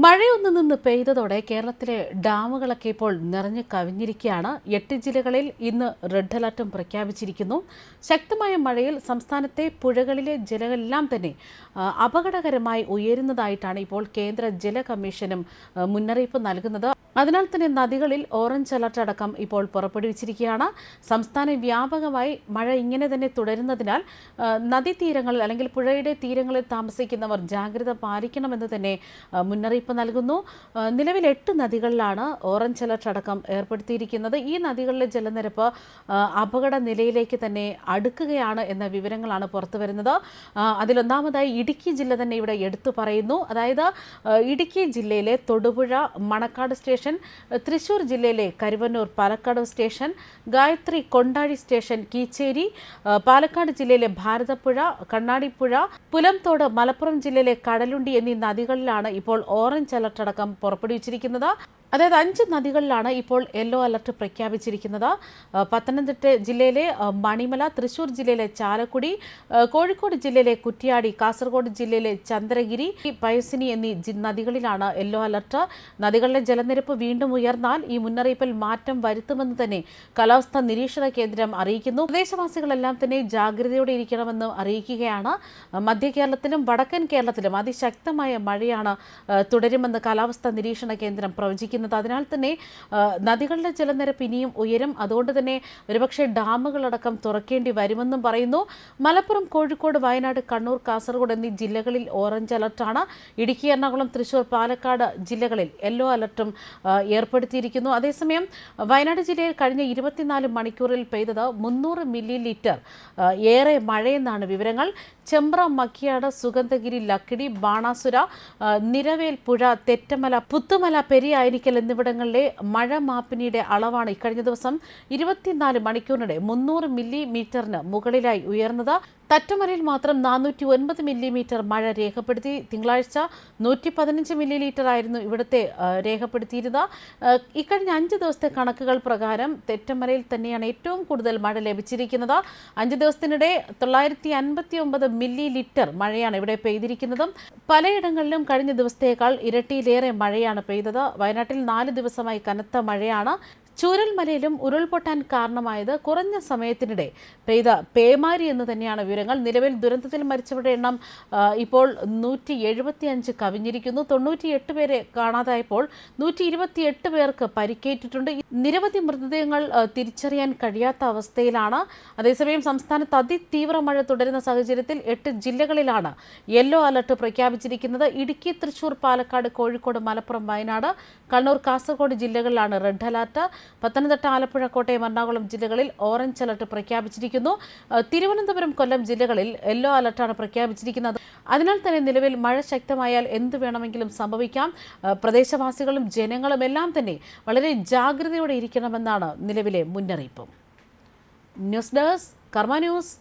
മഴയൊന്നു നിന്ന് പെയ്തതോടെ കേരളത്തിലെ ഡാമുകളൊക്കെ ഇപ്പോൾ നിറഞ്ഞു കവിഞ്ഞിരിക്കുകയാണ്. 8 ജില്ലകളിൽ ഇന്ന് റെഡ് അലർട്ടും പ്രഖ്യാപിച്ചിരിക്കുന്നു. ശക്തമായ മഴയിൽ സംസ്ഥാനത്തെ പുഴകളിലെ ജലമെല്ലാം തന്നെ അപകടകരമായി ഉയരുന്നതായിട്ടാണ് ഇപ്പോൾ കേന്ദ്ര ജല കമ്മീഷനും മുന്നറിയിപ്പ് നൽകുന്നത്. അതിനാൽ തന്നെ നദികളിൽ ഓറഞ്ച് അലർട്ട് അടക്കം ഇപ്പോൾ പുറപ്പെടുവിച്ചിരിക്കുകയാണ്. സംസ്ഥാന വ്യാപകമായി മഴ ഇങ്ങനെ തന്നെ തുടരുന്നതിനാൽ നദീതീരങ്ങളിൽ അല്ലെങ്കിൽ പുഴയുടെ തീരങ്ങളിൽ താമസിക്കുന്നവർ ജാഗ്രത പാലിക്കണമെന്ന് തന്നെ മുന്നറിയിപ്പ് നൽകുന്നു. നിലവിൽ 8 നദികളിലാണ് ഓറഞ്ച് അലർട്ട് അടക്കം ഏർപ്പെടുത്തിയിരിക്കുന്നത്. ഈ നദികളിലെ ജലനിരപ്പ് അപകട നിലയിലേക്ക് തന്നെ അടുക്കുകയാണ് എന്ന വിവരങ്ങളാണ് പുറത്തുവരുന്നത്. അതിലൊന്നാമതായി ഇടുക്കി ജില്ല തന്നെ ഇവിടെ എടുത്തു പറയുന്നു. അതായത് ഇടുക്കി ജില്ലയിലെ തൊടുപുഴ മണക്കാട് സ്റ്റേഷൻ, തൃശൂർ ജില്ലയിലെ കരുവന്നൂർ പാലക്കാട് സ്റ്റേഷൻ, ഗായത്രി കൊണ്ടാഴി സ്റ്റേഷൻ കീച്ചേരി, പാലക്കാട് ജില്ലയിലെ ഭാരതപ്പുഴ, കണ്ണാടിപ്പുഴ, പുലംതോട്, മലപ്പുറം ജില്ലയിലെ കടലുണ്ടി എന്നീ നദികളിലാണ് ഇപ്പോൾ ഓറഞ്ച് അലർട്ട് അടക്കം പുറപ്പെടുവിച്ചിരിക്കുന്നത്. അതായത് 5 നദികളിലാണ് ഇപ്പോൾ യെല്ലോ അലർട്ട് പ്രഖ്യാപിച്ചിരിക്കുന്നത്. പത്തനംതിട്ട ജില്ലയിലെ മണിമല, തൃശൂർ ജില്ലയിലെ ചാലക്കുടി, കോഴിക്കോട് ജില്ലയിലെ കുറ്റ്യാടി, കാസർഗോഡ് ജില്ലയിലെ ചന്ദ്രഗിരി, പയസിനി എന്നീ നദികളിലാണ് യെല്ലോ അലർട്ട്. നദികളിലെ ജലനിരപ്പ് വീണ്ടും ഉയർന്നാൽ ഈ മുന്നറിയിപ്പിൽ മാറ്റം വരുത്തുമെന്ന് തന്നെ കാലാവസ്ഥാ നിരീക്ഷണ കേന്ദ്രം അറിയിക്കുന്നു. പ്രദേശവാസികളെല്ലാം തന്നെ ജാഗ്രതയോടെ ഇരിക്കണമെന്ന് അറിയിക്കുകയാണ്. മധ്യ കേരളത്തിലും വടക്കൻ കേരളത്തിലും അതിശക്തമായ മഴയാണ് തുടരുമെന്ന് കാലാവസ്ഥാ നിരീക്ഷണ കേന്ദ്രം പ്രവചിക്കുന്നു. അതിനാൽ തന്നെ നദികളുടെ ജലനിരപ്പ് ഇനിയും ഉയരും. അതുകൊണ്ട് തന്നെ ഒരുപക്ഷെ ഡാമുകളടക്കം തുറക്കേണ്ടി വരുമെന്നും പറയുന്നു. മലപ്പുറം, കോഴിക്കോട്, വയനാട്, കണ്ണൂർ, കാസർഗോഡ് എന്നീ ജില്ലകളിൽ ഓറഞ്ച് അലർട്ടാണ്. ഇടുക്കി, എറണാകുളം, തൃശൂർ, പാലക്കാട് ജില്ലകളിൽ യെല്ലോ അലർട്ടും ഏർപ്പെടുത്തിയിരിക്കുന്നു. അതേസമയം വയനാട് ജില്ലയിൽ കഴിഞ്ഞ 24 മണിക്കൂറിൽ പെയ്തത് 300 മില്ലി ലിറ്റർ ഏറെ മഴയെന്നാണ് വിവരങ്ങൾ. ചെമ്പ്ര, മക്കിയാട്, സുഗന്ധഗിരി, ലക്കിടി, ബാണാസുര, നിരവേൽ, പുഴ, തെറ്റമല, പുത്തുമല, പെരിയായിരിക്കൽ എന്നിവിടങ്ങളിലെ മഴ മാപ്പിനിയുടെ അളവാണ് ഇക്കഴിഞ്ഞ ദിവസം 24 മണിക്കൂറിനിടെ 300 മില്ലി മീറ്ററിന് മുകളിലായി ഉയർന്നത്. തട്ടുമലയിൽ മാത്രം 409 മില്ലിമീറ്റർ മഴ രേഖപ്പെടുത്തി. തിങ്കളാഴ്ച 115 മില്ലി ലിറ്റർ ആയിരുന്നു ഇവിടുത്തെ രേഖപ്പെടുത്തിയിരുന്നത്. ഇക്കഴിഞ്ഞ 5 ദിവസത്തെ കണക്കുകൾ പ്രകാരം തെറ്റമലയിൽ തന്നെയാണ് ഏറ്റവും കൂടുതൽ മഴ ലഭിച്ചിരിക്കുന്നത്. 5 ദിവസത്തിനിടെ 959 മില്ലി ലിറ്റർ മഴയാണ് ഇവിടെ പെയ്തിരിക്കുന്നതും. പലയിടങ്ങളിലും കഴിഞ്ഞ ദിവസത്തേക്കാൾ ഇരട്ടിയിലേറെ മഴയാണ് പെയ്തത്. വയനാട്ടിൽ 4 ദിവസമായി കനത്ത മഴയാണ്. ചൂരൽമലയിലും ഉരുൾപൊട്ടാൻ കാരണമായത് കുറഞ്ഞ സമയത്തിനിടെ പെയ്ത പേമാരി എന്ന് തന്നെയാണ് വിവരങ്ങൾ. നിലവിൽ ദുരന്തത്തിൽ മരിച്ചവരുടെ എണ്ണം ഇപ്പോൾ 175 കവിഞ്ഞിരിക്കുന്നു. 98 പേരെ കാണാതായപ്പോൾ 128 പേർക്ക് പരിക്കേറ്റിട്ടുണ്ട്. നിരവധി മൃതദേഹങ്ങൾ തിരിച്ചറിയാൻ കഴിയാത്ത അവസ്ഥയിലാണ്. അതേസമയം സംസ്ഥാനത്ത് അതിതീവ്ര മഴ തുടരുന്ന സാഹചര്യത്തിൽ 8 ജില്ലകളിലാണ് യെല്ലോ അലർട്ട് പ്രഖ്യാപിച്ചിരിക്കുന്നത്. ഇടുക്കി, തൃശൂർ, പാലക്കാട്, കോഴിക്കോട്, മലപ്പുറം, വയനാട്, കണ്ണൂർ, കാസർഗോഡ് ജില്ലകളിലാണ് റെഡ് അലർട്ട്. പത്തനംതിട്ട, ആലപ്പുഴ, കോട്ടയം, എറണാകുളം ജില്ലകളിൽ ഓറഞ്ച് അലർട്ട് പ്രഖ്യാപിച്ചിരിക്കുന്നു. തിരുവനന്തപുരം, കൊല്ലം ജില്ലകളിൽ യെല്ലോ അലർട്ടാണ് പ്രഖ്യാപിച്ചിരിക്കുന്നത്. അതിനാൽ തന്നെ നിലവിൽ മഴ ശക്തമായാൽ എന്ത് വേണമെങ്കിലും സംഭവിക്കാം. പ്രദേശവാസികളും ജനങ്ങളും എല്ലാം തന്നെ വളരെ ജാഗ്രതയോടെ ഇരിക്കണമെന്നാണ് നിലവിലെ മുന്നറിയിപ്പ്. ന്യൂസ് ഡെസ്ക്, കർമ്മ ന്യൂസ്.